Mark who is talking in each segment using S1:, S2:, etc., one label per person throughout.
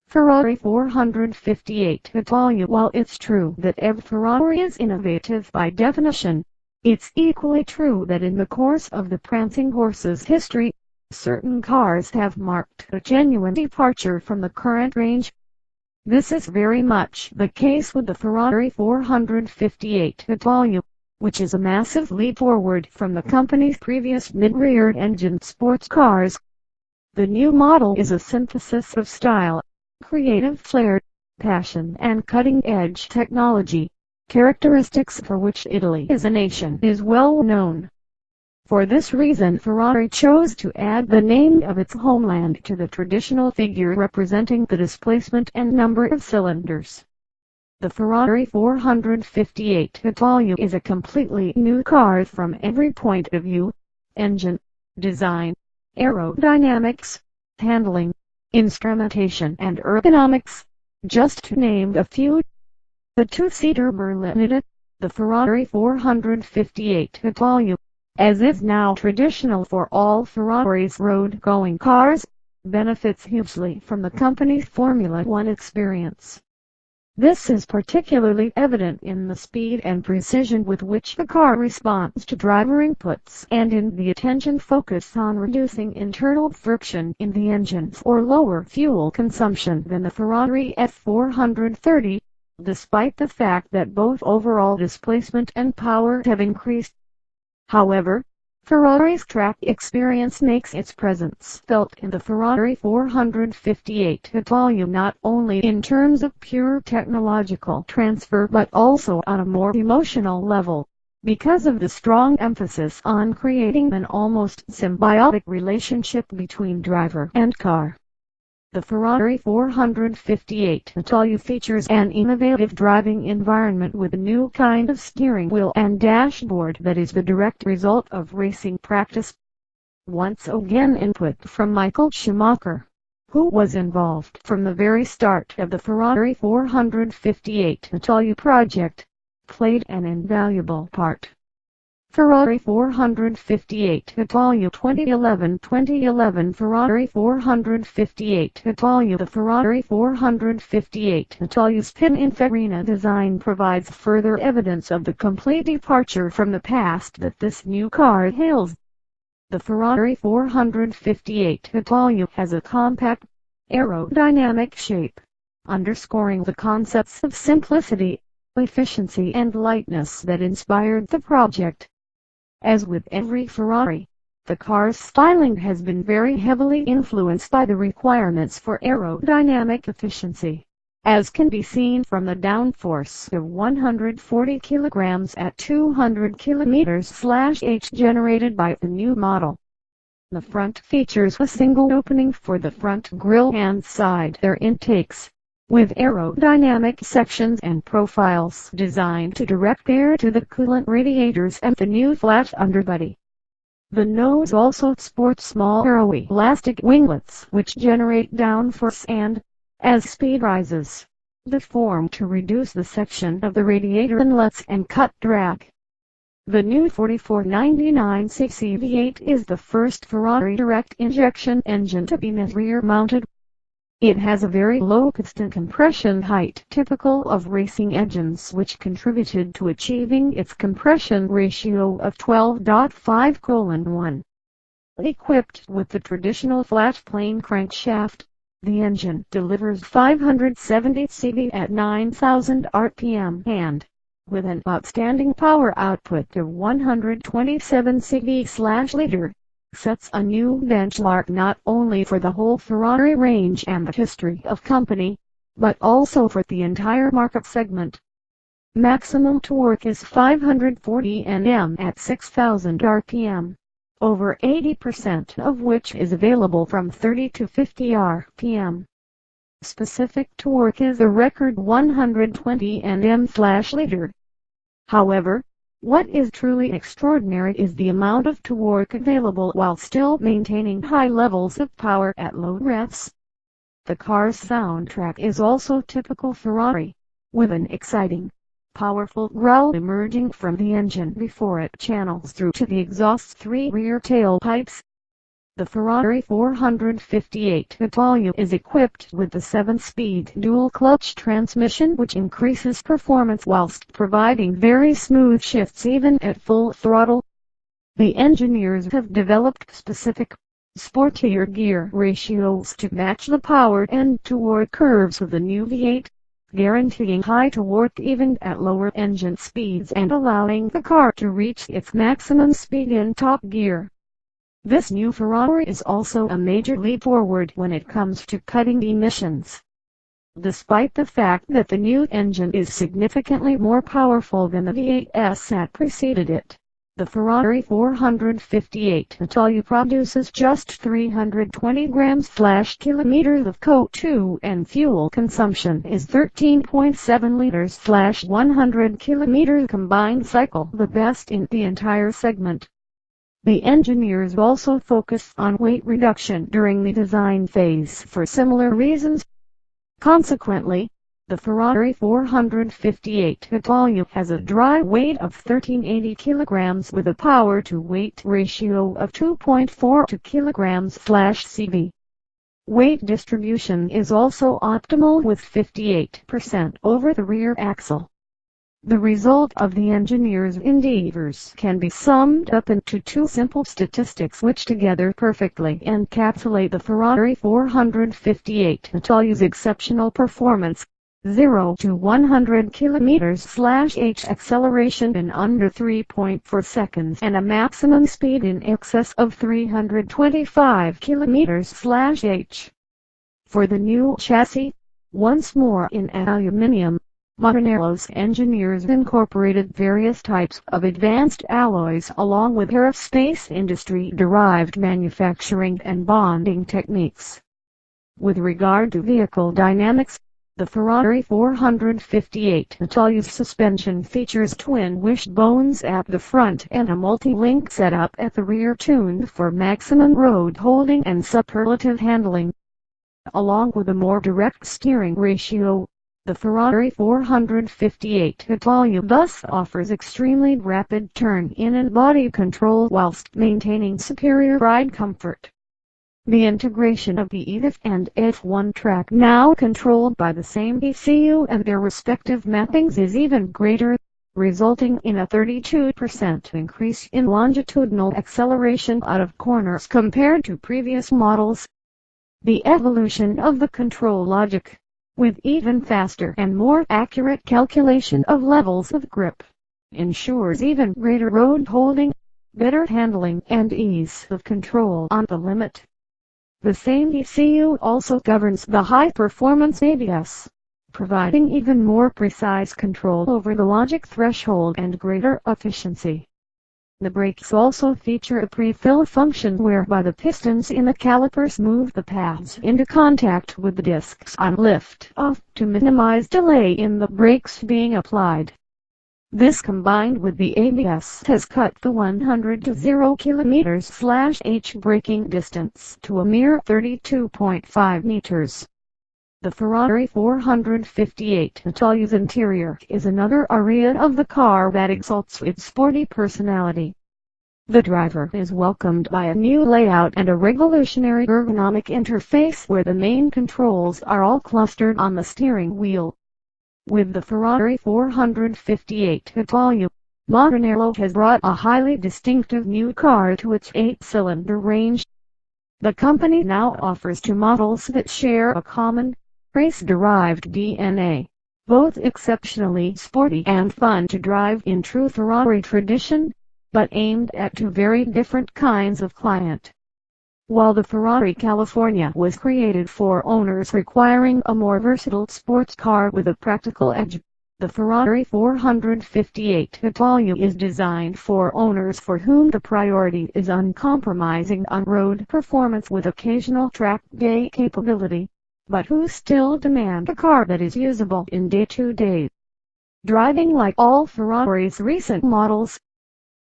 S1: Ferrari 458 Italia. While it's true that every Ferrari is innovative by definition, it's equally true that in the course of the prancing horse's history, certain cars have marked a genuine departure from the current range. This is very much the case with the Ferrari 458 Italia, which is a massive leap forward from the company's previous mid-rear engine sports cars. The new model is a synthesis of style, creative flair, passion and cutting-edge technology, characteristics for which Italy as a nation is well known. For this reason Ferrari chose to add the name of its homeland to the traditional figure representing the displacement and number of cylinders. The Ferrari 458 Italia is a completely new car from every point of view: engine, design, aerodynamics, handling, instrumentation and ergonomics, just to name a few. The two-seater berlinetta, the Ferrari 458 Italia, as is now traditional for all Ferrari's road-going cars, benefits hugely from the company's Formula One experience. This is particularly evident in the speed and precision with which the car responds to driver inputs and in the attention focus on reducing internal friction in the engine for lower fuel consumption than the Ferrari F430, despite the fact that both overall displacement and power have increased. However, Ferrari's track experience makes its presence felt in the Ferrari 458 Italia not only in terms of pure technological transfer but also on a more emotional level, because of the strong emphasis on creating an almost symbiotic relationship between driver and car. The Ferrari 458 Italia features an innovative driving environment with a new kind of steering wheel and dashboard that is the direct result of racing practice. Once again input from Michael Schumacher, who was involved from the very start of the Ferrari 458 Italia project, played an invaluable part. Ferrari 458 Italia 2011 Ferrari 458 Italia. The Ferrari 458 Italia's Pininfarina design provides further evidence of the complete departure from the past that this new car hails. The Ferrari 458 Italia has a compact, aerodynamic shape, underscoring the concepts of simplicity, efficiency and lightness that inspired the project. As with every Ferrari, the car's styling has been very heavily influenced by the requirements for aerodynamic efficiency, as can be seen from the downforce of 140 kilograms at 200 km/h generated by the new model. The front features a single opening for the front grille and side air intakes, with aerodynamic sections and profiles designed to direct air to the coolant radiators and the new flat underbody. The nose also sports small aeroelastic winglets which generate downforce and, as speed rises, deform to reduce the section of the radiator inlets and cut drag. The new 4499cc V8 is the first Ferrari direct injection engine to be mid-rear mounted. It has a very low piston compression height typical of racing engines, which contributed to achieving its compression ratio of 12.5:1. Equipped with the traditional flat plane crankshaft, the engine delivers 570 CV at 9,000 RPM and, with an outstanding power output of 127 CV/liter, sets a new benchmark not only for the whole Ferrari range and the history of company, but also for the entire market segment. Maximum torque is 540 Nm at 6,000 RPM, over 80% of which is available from 30 to 50 RPM. Specific torque is a record 120 Nm/liter. However, what is truly extraordinary is the amount of torque available while still maintaining high levels of power at low revs. The car's soundtrack is also typical Ferrari, with an exciting, powerful growl emerging from the engine before it channels through to the exhaust's three rear tailpipes. The Ferrari 458 Italia is equipped with the 7-speed dual-clutch transmission, which increases performance whilst providing very smooth shifts even at full throttle. The engineers have developed specific, sportier gear ratios to match the power and torque curves of the new V8, guaranteeing high torque even at lower engine speeds and allowing the car to reach its maximum speed in top gear. This new Ferrari is also a major leap forward when it comes to cutting emissions. Despite the fact that the new engine is significantly more powerful than the V8s that preceded it, the Ferrari 458 Italia produces just 320 grams/kilometers of CO2 and fuel consumption is 13.7 liters/100 kilometers combined cycle, the best in the entire segment. The engineers also focused on weight reduction during the design phase for similar reasons. Consequently, the Ferrari 458 Italia has a dry weight of 1380 kilograms with a power-to-weight ratio of 2.42 kilograms/cv. Weight distribution is also optimal with 58% over the rear axle. The result of the engineers' endeavors can be summed up into two simple statistics which together perfectly encapsulate the Ferrari 458 Italia's exceptional performance: 0 to 100 km/h acceleration in under 3.4 seconds and a maximum speed in excess of 325 km/h. For the new chassis, once more in aluminium, Maranello's engineers incorporated various types of advanced alloys along with aerospace industry-derived manufacturing and bonding techniques. With regard to vehicle dynamics, the Ferrari 458 Italia's suspension features twin wishbones at the front and a multi-link setup at the rear tuned for maximum road holding and superlative handling. Along with a more direct steering ratio, the Ferrari 458 Italia thus offers extremely rapid turn-in and body control whilst maintaining superior ride comfort. The integration of the EDF and F1 track, now controlled by the same ECU and their respective mappings, is even greater, resulting in a 32% increase in longitudinal acceleration out of corners compared to previous models. The evolution of the control logic, with even faster and more accurate calculation of levels of grip, ensures even greater road holding, better handling and ease of control on the limit. The same ECU also governs the high-performance ABS, providing even more precise control over the logic threshold and greater efficiency. The brakes also feature a pre-fill function whereby the pistons in the calipers move the pads into contact with the discs on lift-off to minimize delay in the brakes being applied. This combined with the ABS has cut the 100 to 0 km/h braking distance to a mere 32.5 meters. The Ferrari 458 Italia's interior is another area of the car that exalts its sporty personality. The driver is welcomed by a new layout and a revolutionary ergonomic interface where the main controls are all clustered on the steering wheel. With the Ferrari 458 Italia, Maranello has brought a highly distinctive new car to its 8-cylinder range. The company now offers two models that share a common, race-derived DNA, both exceptionally sporty and fun to drive in true Ferrari tradition, but aimed at two very different kinds of client. While the Ferrari California was created for owners requiring a more versatile sports car with a practical edge, the Ferrari 458 Italia is designed for owners for whom the priority is uncompromising on-road performance with occasional track day capability, but who still demand a car that is usable in day-to-day driving like all Ferrari's recent models.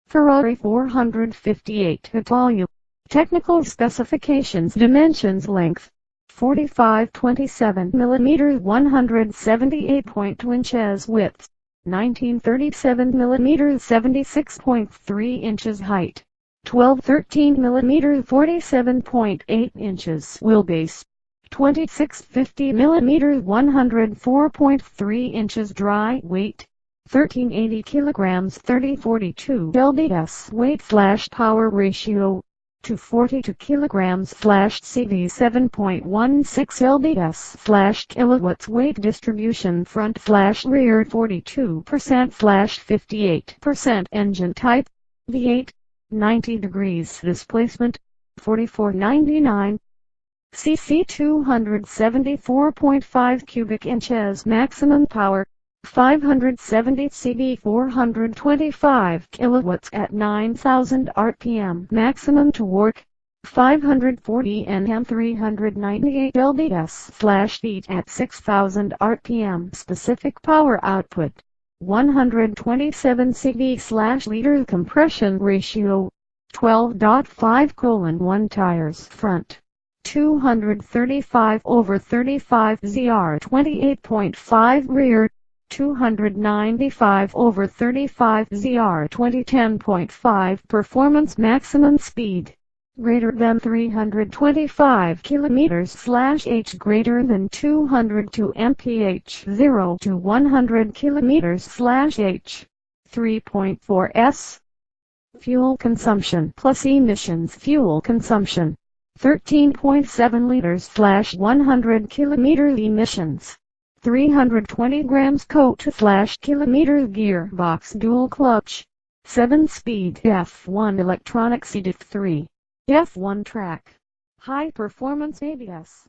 S1: Ferrari 458 Italia. Technical specifications: dimensions: length 45.27 mm, 178.2 inches; width 1937 mm, 76.3 inches; height 12-13mm 47.8 inches wheelbase, 26-50mm 104.3 inches dry weight, 1380 kilograms 3042 lbs weight/power ratio, 242 kilograms CV 7.16 lbs/kilowatts weight distribution front/rear 42%/58% engine type V8, 90 degrees displacement, 4499 cc 274.5 cubic inches maximum power, 570 cv 425 kilowatts at 9000 rpm maximum torque, 540 Nm 398 lbs/feet at 6000 rpm specific power output, 127 cv/liter compression ratio, 12.5:1 tires front, 235/35 ZR 28.5 rear, 295/35 ZR 2010.5 performance maximum speed greater than 325 km/h greater than 202 mph 0 to 100 km/h 3.4 s. Fuel consumption plus emissions. Fuel consumption 13.7 liters/100 km emissions, 320 grams coat/kilometer gearbox dual clutch, 7-speed F1 electronic CD3, F1 track, high performance ABS.